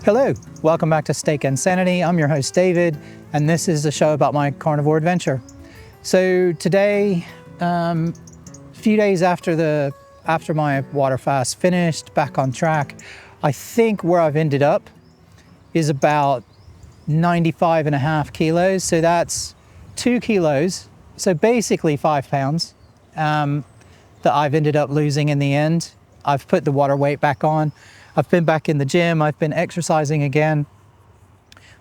Hello, welcome back to Steak Insanity. I'm your host David, and this is a show about my carnivore adventure. So today, a few days after my water fast finished, back on track, I think where I've ended up is about 95.5 kilos. So that's 2 kilos. So basically 5 pounds that I've ended up losing in the end. I've put the water weight back on. I've been back in the gym. I've been exercising again.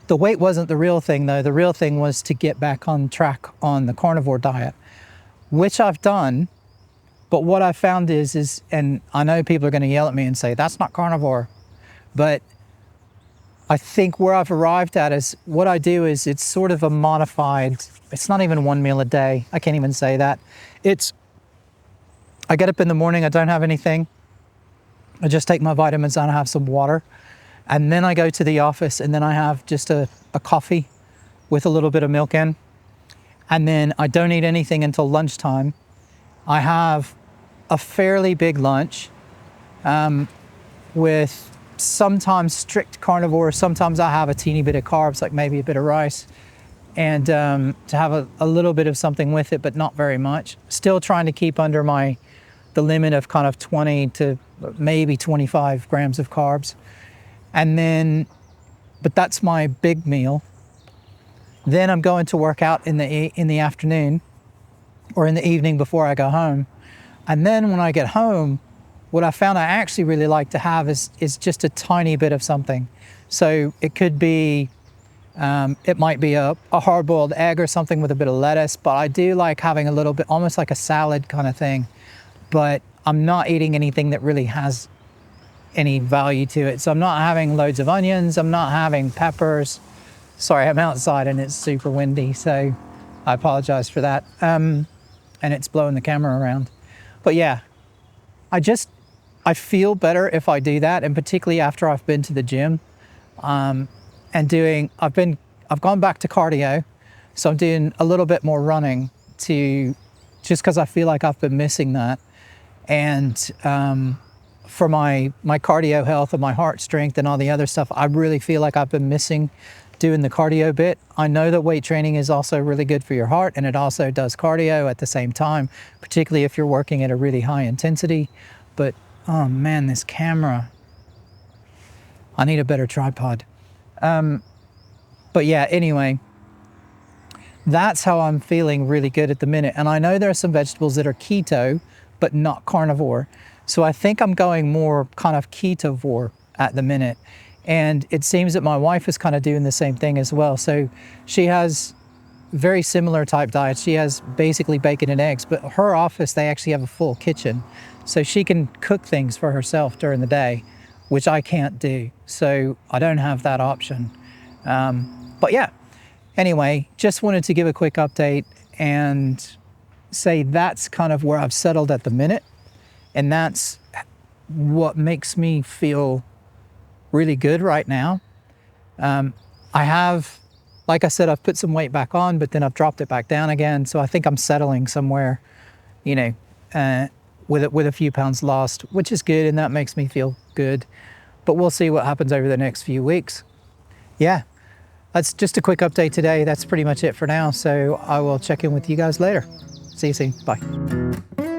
The weight wasn't the real thing though. The real thing was to get back on track on the carnivore diet, which I've done. But what I found is, and I know people are going to yell at me and say, that's not carnivore. But I think where I've arrived at is what I do is it's sort of a modified, it's not even one meal a day. I can't even say that. I get up in the morning, I don't have anything. I just take my vitamins and I have some water. And then I go to the office and then I have just a coffee with a little bit of milk in. And then I don't eat anything until lunchtime. I have a fairly big lunch with sometimes strict carnivore. Sometimes I have a teeny bit of carbs, like maybe a bit of rice. And to have a little bit of something with it, but not very much. Still trying to keep under the limit of kind of 20 to maybe 25 grams of carbs. And then, but that's my big meal. Then I'm going to work out in the afternoon or in the evening before I go home. And then when I get home, what I found I actually really like to have is just a tiny bit of something. So it could be, it might be a hard-boiled egg or something with a bit of lettuce, but I do like having a little bit, almost like a salad kind of thing. But I'm not eating anything that really has any value to it. So I'm not having loads of onions. I'm not having peppers. Sorry, I'm outside and it's super windy, so I apologize for that. And it's blowing the camera around. But yeah, I feel better if I do that, and particularly after I've been to the gym. I've gone back to cardio, so I'm doing a little bit more running just because I feel like I've been missing that. And for my cardio health and my heart strength and all the other stuff, I really feel like I've been missing doing the cardio bit. I know that weight training is also really good for your heart, and it also does cardio at the same time, particularly if you're working at a really high intensity. But oh man, this camera, I need a better tripod. But yeah, anyway, that's how I'm feeling really good at the minute. And I know there are some vegetables that are keto, but not carnivore. So I think I'm going more kind of ketovore at the minute. And it seems that my wife is kind of doing the same thing as well. So she has very similar type diets. She has basically bacon and eggs, but her office, they actually have a full kitchen. So she can cook things for herself during the day, which I can't do. So I don't have that option. But yeah, anyway, just wanted to give a quick update and say that's kind of where I've settled at the minute. And that's what makes me feel really good right now. I have, like I said, I've put some weight back on, but then I've dropped it back down again. So I think I'm settling somewhere, with a few pounds lost, which is good. And that makes me feel good. But we'll see what happens over the next few weeks. Yeah, that's just a quick update today. That's pretty much it for now. So I will check in with you guys later. See you soon. Bye.